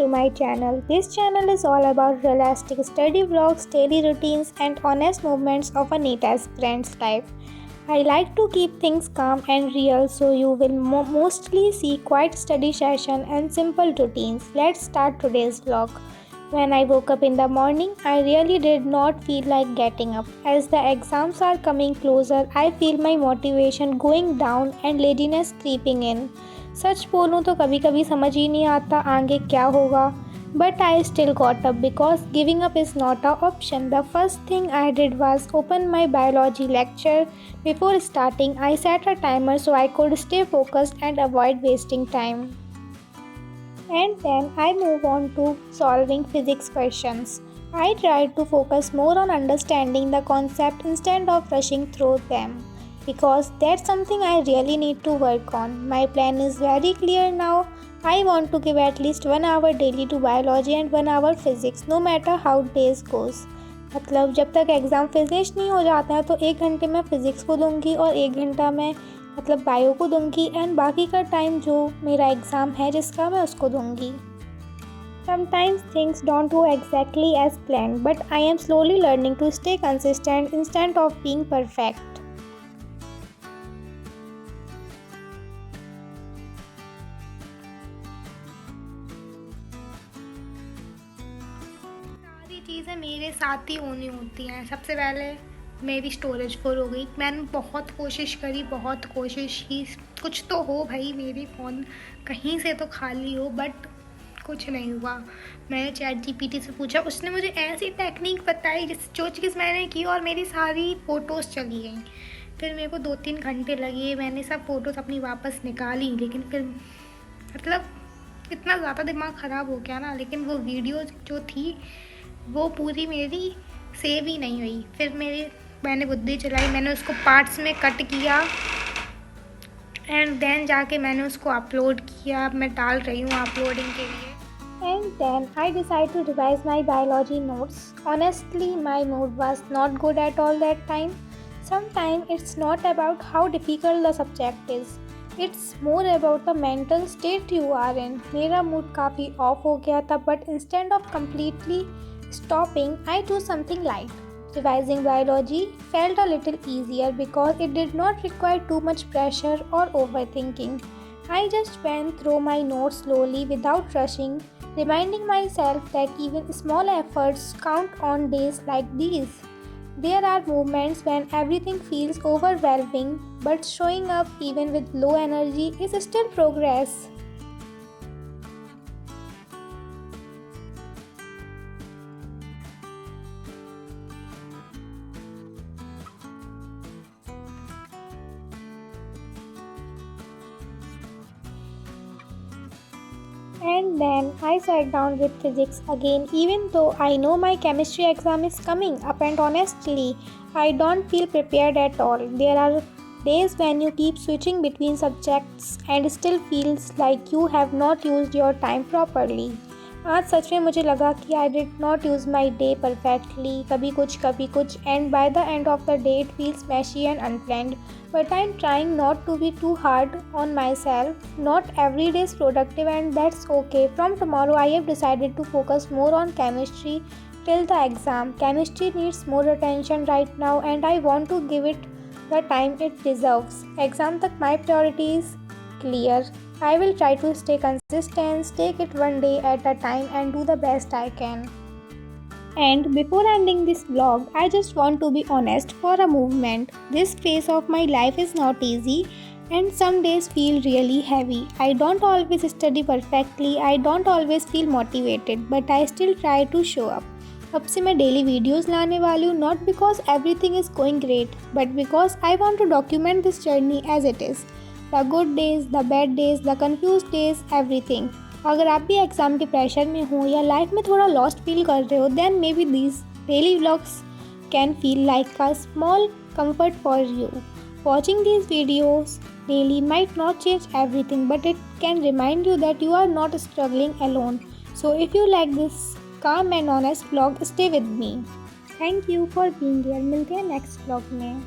to my channel. This channel is all about realistic study vlogs, daily routines, and honest moments of a NEET aspirant's life. I like to keep things calm and real, so you will mostly see quiet study session and simple routines. Let's start today's vlog. When I woke up in the morning, I really did not feel like getting up. As the exams are coming closer, I feel my motivation going down and laziness creeping in. सच बोलूँ तो कभी कभी समझ ही नहीं आता आगे क्या होगा. But I still got up because giving up is not an option. The first thing I did was open my biology lecture. Before starting, I set a timer so I could stay focused and avoid wasting time. And then I move on to solving physics questions. I tried to focus more on understanding the concept instead of rushing through them, because that's something I really need to work on. My plan is very clear now. I want to give at least 1 hour daily to biology and 1 hour physics, no matter how days goes. मतलब जब तक exam finish नहीं हो जाता है तो 1 घंटे मैं फ़िज़िक्स को दूंगी और 1 घंटा मैं बायो को दूंगी एंड बाकी का टाइम जो मेरा एग्ज़ाम है जिसका मैं उसको दूंगी. Sometimes things don't go exactly as planned, but I am slowly learning to stay consistent instead of being perfect. सारी चीज़ें मेरे साथ ही होनी होती हैं. सबसे पहले मेरी स्टोरेज फुल हो गई. मैंने बहुत कोशिश करी, बहुत कोशिश की कुछ तो हो भाई, मेरी फ़ोन कहीं से तो खाली हो, बट कुछ नहीं हुआ. मैंने ChatGPT से पूछा, उसने मुझे ऐसी टेक्निक बताई जो चीज़ मैंने की और मेरी सारी फ़ोटोज़ चली गई. फिर मेरे को 2-3 घंटे लगे, मैंने सब फ़ोटोज़ अपनी वापस निकाली, लेकिन फिर इतना ज़्यादा दिमाग ख़राब हो गया ना. लेकिन वो वीडियो जो थी वो पूरी मेरी सेव ही नहीं हुई. फिर मैंने बुद्धि चलाई, मैंने उसको पार्ट्स में कट किया एंड देन जाके मैंने उसको अपलोड किया. अब मैं डाल रही हूँ अपलोडिंग के लिए. And then I decided to revise my biology notes. Honestly, my mood was not good at all that time. Sometimes it's not about how difficult the subject is. It's more about the mental state you are in. मेरा mood काफ़ी off हो गया था, but instead of completely stopping, I do something light. Revising biology felt a little easier because it did not require too much pressure or overthinking. I just went through my notes slowly without rushing, reminding myself that even small efforts count on days like these. There are moments when everything feels overwhelming, but showing up even with low energy is still progress. And then I sat down with physics again, even though I know my chemistry exam is coming up, and honestly, I don't feel prepared at all. There are days when you keep switching between subjects and still feels like you have not used your time properly. आज सच में मुझे लगा कि I did not use my day perfectly, कभी कुछ and by the end of the day it feels messy and unplanned. But I'm trying not to be too hard on myself. Not every day is productive and that's okay. From tomorrow I have decided to focus more on chemistry till the exam. Chemistry needs more attention right now and I want to give it the time it deserves. Exam tak my priority is clear. I will try to stay consistent, take it one day at a time and do the best I can. And before ending this vlog, I just want to be honest for a moment. This phase of my life is not easy and some days feel really heavy. I don't always study perfectly, I don't always feel motivated, but I still try to show up. अब से मैं daily videos लाने वाली हूँ, not because everything is going great, but because I want to document this journey as it is. The good days, the bad days, the confused days, everything. अगर आप भी exam के प्रेशर में हो या लाइफ में थोड़ा लॉस्ट फील कर रहे हो, then maybe these daily vlogs can feel like a small comfort for you. Watching these videos daily might not change everything, but it can remind you that you are not struggling alone. So if you like this calm and honest vlog, stay with me. Thank you for being here. मिलते हैं next vlog में.